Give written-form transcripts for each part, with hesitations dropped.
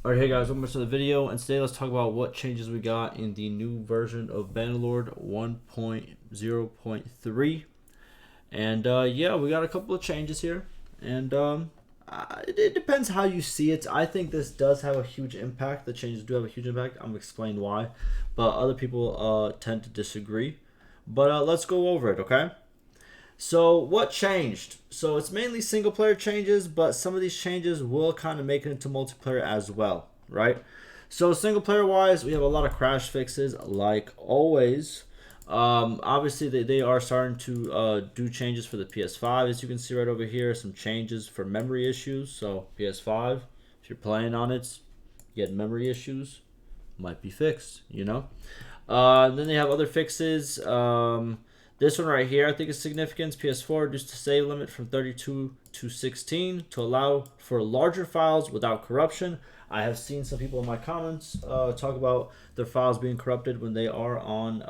Alright, hey guys, welcome back to the video, and today let's talk about what changes we got in the new version of Bannerlord 1.0.3. And yeah, we got a couple of changes here, and it depends how you see it. I think this does have a huge impact. The changes do have a huge impact. I'm going to explain why, but other people tend to disagree. But let's go over it, okay? So what changed? So it's mainly single player changes, but some of these changes will kind of make it into multiplayer as well, right? So single player wise, we have a lot of crash fixes like always. Obviously, they are starting to do changes for the PS5, as you can see right over here. Some changes for memory issues. So PS5, if you're playing on it, you get memory issues, might be fixed, you know. Then they have other fixes. This one right here, I think is significant. PS4 reduced the save limit from 32 to 16 to allow for larger files without corruption. I have seen some people in my comments talk about their files being corrupted when they are on,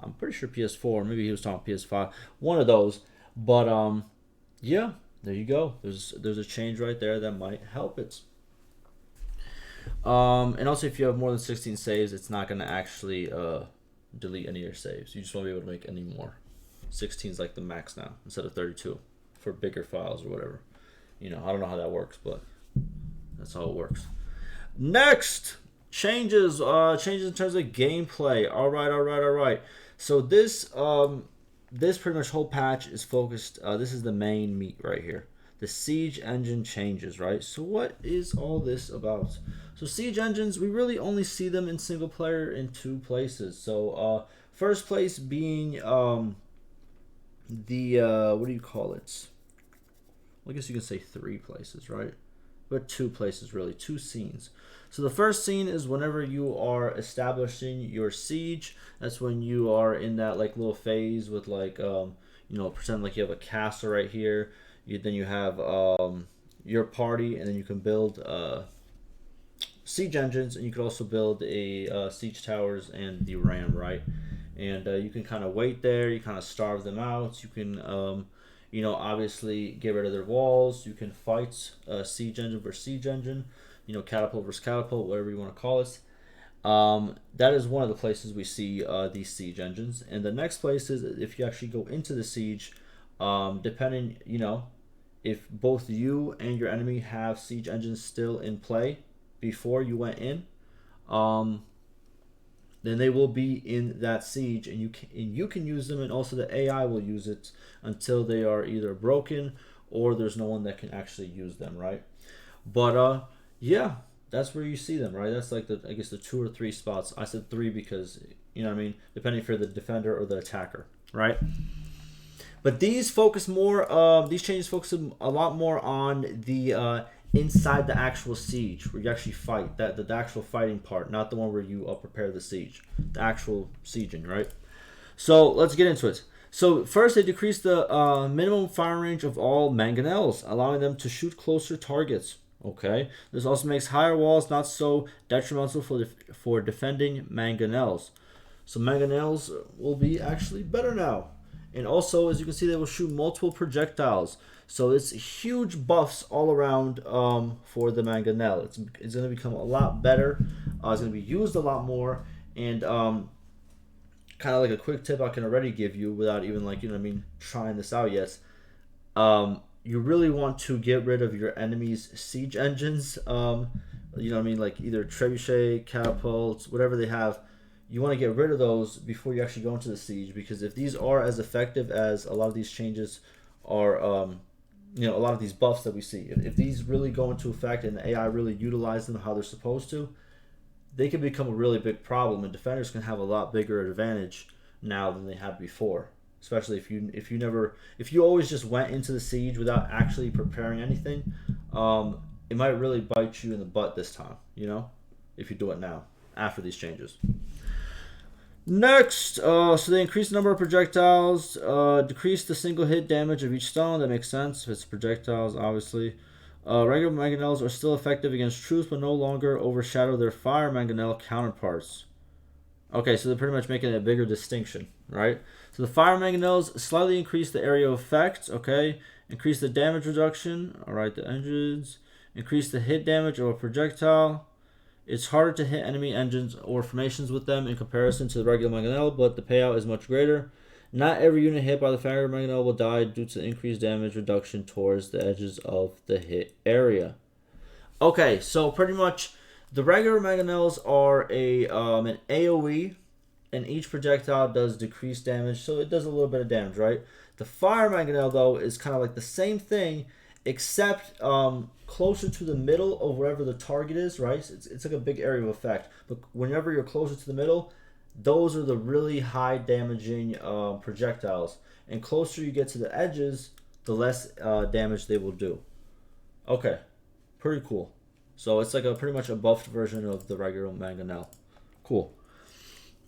I'm pretty sure PS4. Maybe he was talking PS5. One of those. But yeah, there you go. There's a change right there that might help it. And also, if you have more than 16 saves, it's not going to actually delete any of your saves. You just won't be able to make any more. 16 is like the max now instead of 32 for bigger files or whatever. You know, I don't know how that works, but that's how it works. Next, changes in terms of gameplay. All right. So this pretty much whole patch is focused. This is the main meat right here. The siege engine changes, right? So what is all this about? So siege engines, we really only see them in single player in two places. So first place being the what do you call it? Well, I guess you can say three places, right? But two places really, two scenes. So the first scene is whenever you are establishing your siege. That's when you are in that like little phase with like pretend like you have a castle right here. Then you have your party, and then you can build siege engines, and you can also build a siege towers and the ram, right? And you can kind of wait there. You kind of starve them out. You can obviously get rid of their walls. You can fight siege engine versus siege engine, catapult versus catapult, whatever you want to call it. That is one of the places we see these siege engines. And the next place is if you actually go into the siege, depending, if both you and your enemy have siege engines still in play before you went in, then they will be in that siege, and you can use them, and also the AI will use it until they are either broken or there's no one that can actually use them, right? But yeah, that's where you see them, right? That's like I guess the two or three spots. I said three because depending if you're the defender or the attacker, right? But these focus more. These changes focus a lot more on the inside the actual siege, where you actually fight. The actual fighting part, not the one where you prepare the siege. The actual sieging, right? So let's get into it. So first, they decrease the minimum fire range of all mangonels, allowing them to shoot closer targets. Okay. This also makes higher walls not so detrimental for defending mangonels. So mangonels will be actually better now. And also, as you can see, they will shoot multiple projectiles. So it's huge buffs all around for the mangonel. It's going to become a lot better. It's going to be used a lot more. And kind of like a quick tip I can already give you without even trying this out yet. You really want to get rid of your enemy's siege engines. Like either trebuchet, catapults, whatever they have. You want to get rid of those before you actually go into the siege, because if these are as effective as a lot of these changes are, a lot of these buffs that we see, if these really go into effect and the AI really utilize them how they're supposed to, they can become a really big problem, and defenders can have a lot bigger advantage now than they had before. Especially if you always just went into the siege without actually preparing anything, it might really bite you in the butt this time. If you do it now after these changes. Next, so they increase the number of projectiles, decrease the single hit damage of each stone. That makes sense if it's projectiles, obviously. Regular mangonels are still effective against troops, but no longer overshadow their fire mangonel counterparts. Okay, so they're pretty much making a bigger distinction, right? So the fire mangonels slightly increase the area of effect, okay? Increase the damage reduction, all right, the engines. Increase the hit damage of a projectile. It's harder to hit enemy engines or formations with them in comparison to the regular mangonel, but the payout is much greater. Not every unit hit by the Fangor mangonel will die due to increased damage reduction towards the edges of the hit area. Okay, so pretty much the regular mangonels are an AoE, and each projectile does decreased damage, so it does a little bit of damage, right? The fire mangonel, though, is kind of like the same thing, except closer to the middle of wherever the target is, right? It's like a big area of effect. But whenever you're closer to the middle, those are the really high damaging projectiles. And closer you get to the edges, the less damage they will do. Okay, pretty cool. So it's like a pretty much a buffed version of the regular mangonel. Cool.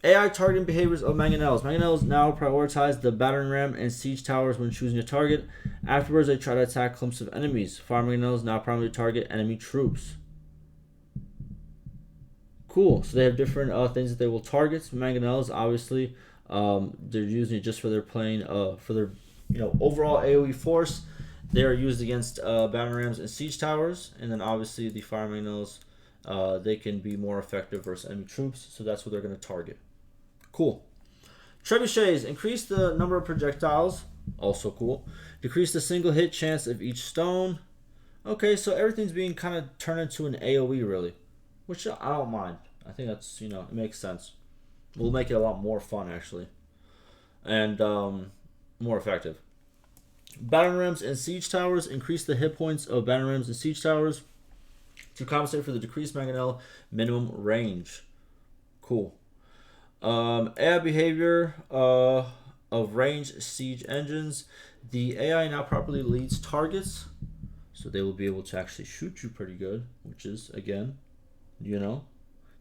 AI targeting behaviors of mangonels. Mangonels now prioritize the battering ram and siege towers when choosing a target. Afterwards, they try to attack clumps of enemies. Fire mangonels now primarily target enemy troops. Cool. So they have different things that they will target. Mangonels, obviously, they're using it just for their playing for their overall AOE force. They are used against battering rams and siege towers, and then obviously the fire mangonels, they can be more effective versus enemy troops. So that's what they're going to target. Cool. Trebuchets increase the number of projectiles. Also cool. Decrease the single hit chance of each stone. Okay, so everything's being kind of turned into an AoE really, which I don't mind. I think that's it makes sense. We'll make it a lot more fun actually, and more effective. Battering rams and siege towers increase the hit points of battering rams and siege towers to compensate for the decreased mangonel minimum range. Cool. AI behavior of ranged siege engines. The AI now properly leads targets, so they will be able to actually shoot you pretty good, which is, again, to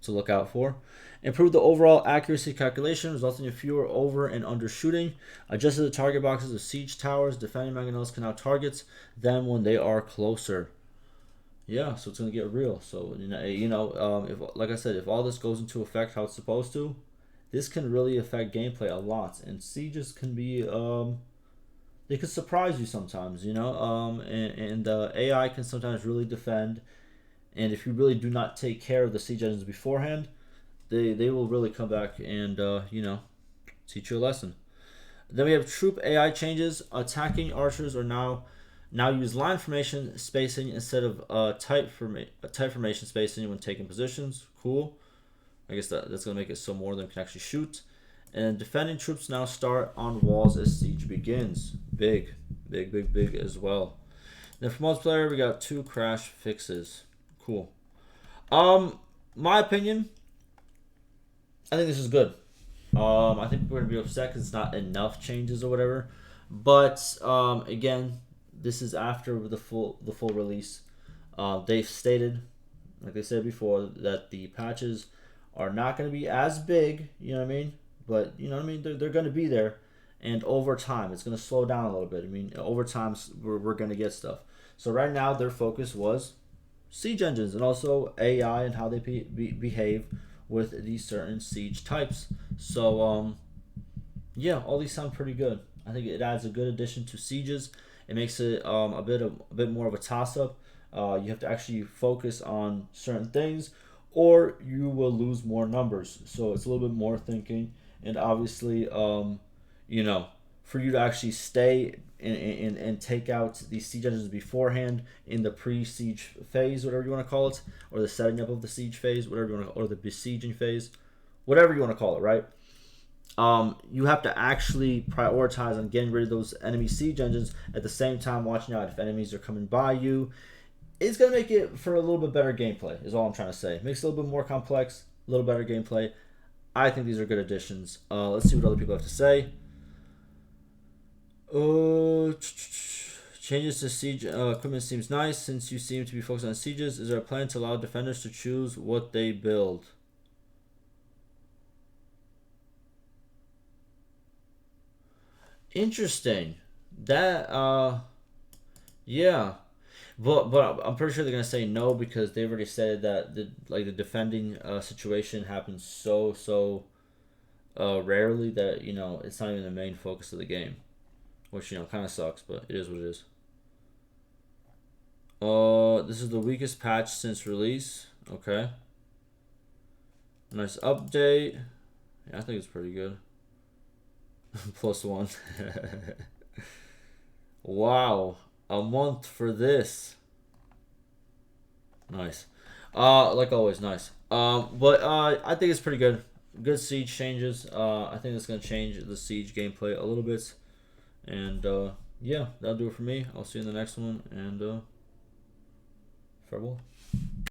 look out for. Improve the overall accuracy calculation, resulting in fewer over and under shooting. Adjusted the target boxes of siege towers. Defending mangonels can now target them when they are closer. Yeah, so it's gonna get real. So if, like I said, if all this goes into effect how it's supposed to, this can really affect gameplay a lot. And sieges can be they could surprise you sometimes, and AI can sometimes really defend. And if you really do not take care of the siege engines beforehand, they will really come back and teach you a lesson. Then we have troop AI changes. Attacking archers are now use line formation spacing instead of tight formation spacing when taking positions. Cool. I guess that's going to make it so more of them can actually shoot. And defending troops now start on walls as siege begins. Big as well. Then for multiplayer, we got 2 crash fixes. Cool. My opinion, I think this is good. I think we're going to be upset because it's not enough changes or whatever. But again, this is after the full release. They've stated, like they said before, that the patches are not going to be as big, but they're going to be there, and over time it's going to slow down a little bit. Over time we're going to get stuff. So right now their focus was siege engines and also AI and how they behave with these certain siege types. So yeah, all these sound pretty good. I think it adds a good addition to sieges. It makes it a bit more of a toss-up. You have to actually focus on certain things, or you will lose more numbers. So it's a little bit more thinking, and obviously, for you to actually stay and take out these siege engines beforehand in the pre-siege phase, whatever you want to call it, or the setting up of the siege phase, whatever you want to, or the besieging phase, whatever you want to call it, right? You have to actually prioritize on getting rid of those enemy siege engines at the same time watching out if enemies are coming by you. It's going to make it for a little bit better gameplay, is all I'm trying to say. It makes it a little bit more complex, a little better gameplay. I think these are good additions. Let's see what other people have to say. Changes to siege equipment seems nice since you seem to be focused on sieges. Is there a plan to allow defenders to choose what they build? Interesting. That yeah. But I'm pretty sure they're gonna say no because they've already said that the defending situation happens so rarely that it's not even the main focus of the game, which kind of sucks, but it is what it is. This is the weakest patch since release. Okay. Nice update. Yeah, I think it's pretty good. +1. Wow, a month for this. Nice. Like always, nice. But I think it's pretty good. Good siege changes. I think it's gonna change the siege gameplay a little bit. And yeah, that'll do it for me. I'll see you in the next one. And farewell.